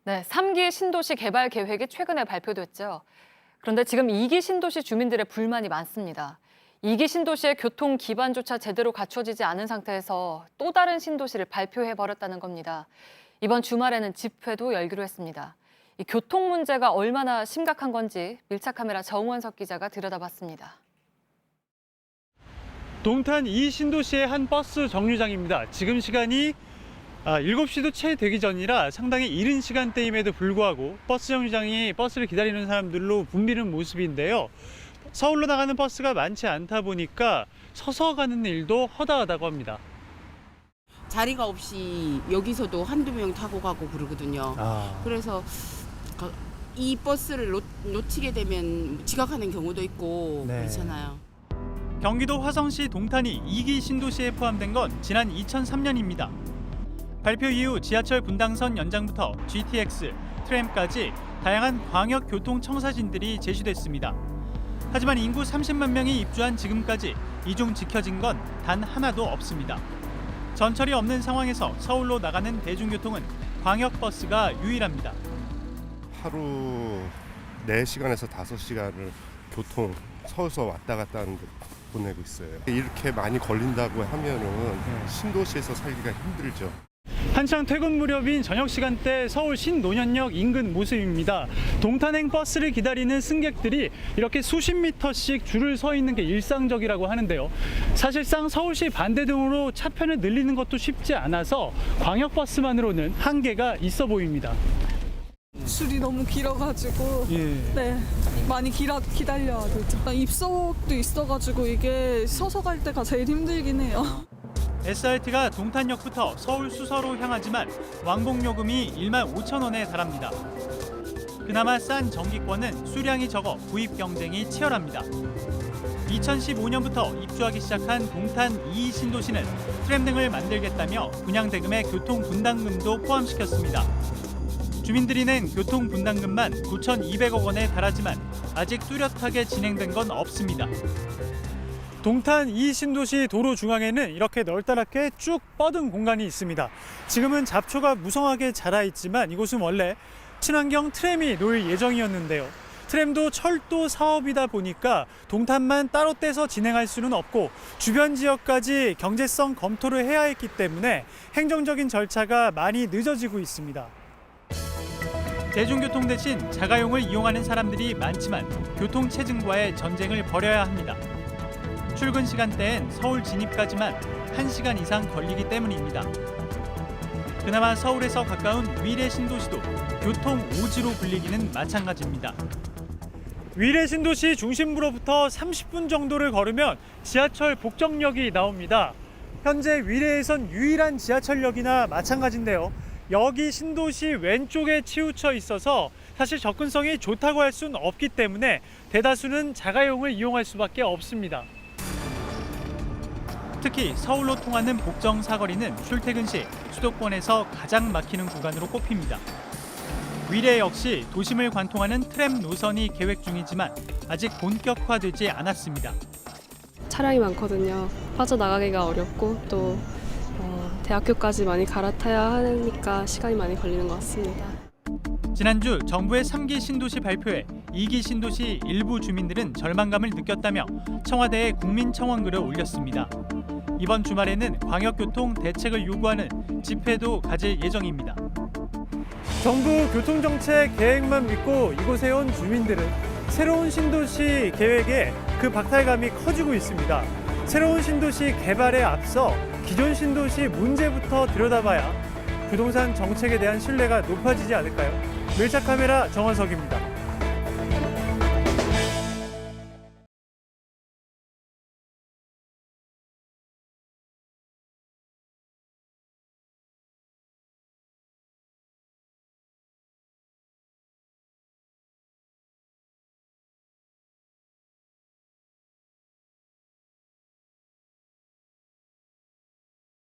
네, 3기 신도시 개발 계획이 최근에 발표됐죠. 그런데 지금 2기 신도시 주민들의 불만이 많습니다. 2기 신도시의 교통 기반조차 제대로 갖춰지지 않은 상태에서 또 다른 신도시를 발표해버렸다는 겁니다. 이번 주말에는 집회도 열기로 했습니다. 이 교통 문제가 얼마나 심각한 건지 밀착카메라 정원석 기자가 들여다봤습니다. 동탄 2 신도시의 한 버스 정류장입니다. 지금 시간이 7시도 채 되기 전이라 상당히 이른 시간대임에도 불구하고 버스 정류장이 버스를 기다리는 사람들로 붐비는 모습인데요. 서울로 나가는 버스가 많지 않다 보니까 서서 가는 일도 허다하다고 합니다. 자리가 없이 여기서도 한두 명 타고 가고 그러거든요. 그래서 이 버스를 놓치게 되면 지각하는 경우도 있고 그렇잖아요. 경기도 화성시 동탄이 2기 신도시에 포함된 건 지난 2003년입니다. 발표 이후 지하철 분당선 연장부터 GTX, 트램까지 다양한 광역 교통 청사진들이 제시됐습니다. 하지만 인구 30만 명이 입주한 지금까지 이중 지켜진 건 단 하나도 없습니다. 전철이 없는 상황에서 서울로 나가는 대중교통은 광역버스가 유일합니다. 하루 4시간에서 5시간을 교통 서울서 왔다 갔다 하는 거 보내고 있어요. 이렇게 많이 걸린다고 하면은 신도시에서 살기가 힘들죠. 한창 퇴근 무렵인 저녁 시간대 서울 신논현역 인근 모습입니다. 동탄행 버스를 기다리는 승객들이 이렇게 수십 미터씩 줄을 서 있는 게 일상적이라고 하는데요. 사실상 서울시 반대등으로 차편을 늘리는 것도 쉽지 않아서 광역버스만으로는 한계가 있어 보입니다. 줄이 너무 길어가지고 네, 많이 기다려야 되죠. 입석도 있어가지고 이게 서서 갈 때가 제일 힘들긴 해요. SRT가 동탄역부터 서울 수서로 향하지만 왕복요금이 15,000원에 달합니다. 그나마 싼 정기권은 수량이 적어 구입 경쟁이 치열합니다. 2015년부터 입주하기 시작한 동탄 2 신도시는 트램 등을 만들겠다며 분양대금에 교통분담금도 포함시켰습니다. 주민들이 낸 교통분담금만 9,200억 원에 달하지만 아직 뚜렷하게 진행된 건 없습니다. 동탄 2 신도시 도로 중앙에는 이렇게 널따랗게 쭉 뻗은 공간이 있습니다. 지금은 잡초가 무성하게 자라 있지만 이곳은 원래 친환경 트램이 놓일 예정이었는데요. 트램도 철도 사업이다 보니까 동탄만 따로 떼서 진행할 수는 없고 주변 지역까지 경제성 검토를 해야 했기 때문에 행정적인 절차가 많이 늦어지고 있습니다. 대중교통 대신 자가용을 이용하는 사람들이 많지만 교통체증과의 전쟁을 벌여야 합니다. 출근 시간대엔 서울 진입까지만 1시간 이상 걸리기 때문입니다. 그나마 서울에서 가까운 위례 신도시도 교통 오지로 불리기는 마찬가지입니다. 위례 신도시 중심부로부터 30분 정도를 걸으면 지하철 복정역이 나옵니다. 현재 위례에선 유일한 지하철역이나 마찬가지인데요. 여기 신도시 왼쪽에 치우쳐 있어서 사실 접근성이 좋다고 할 수는 없기 때문에 대다수는 자가용을 이용할 수밖에 없습니다. 특히 서울로 통하는 복정 사거리는 출퇴근 시 수도권에서 가장 막히는 구간으로 꼽힙니다. 위례 역시 도심을 관통하는 트램 노선이 계획 중이지만 아직 본격화되지 않았습니다. 차량이 많거든요. 빠져나가기가 어렵고 또 대학교까지 많이 갈아타야 하니까 시간이 많이 걸리는 것 같습니다. 지난주 정부의 3기 신도시 발표에 2기 신도시 일부 주민들은 절망감을 느꼈다며 청와대에 국민청원글을 올렸습니다. 이번 주말에는 광역교통 대책을 요구하는 집회도 가질 예정입니다. 정부 교통정책 계획만 믿고 이곳에 온 주민들은 새로운 신도시 계획에 그 박탈감이 커지고 있습니다. 새로운 신도시 개발에 앞서 기존 신도시 문제부터 들여다봐야 부동산 정책에 대한 신뢰가 높아지지 않을까요? 밀착카메라 정원석입니다.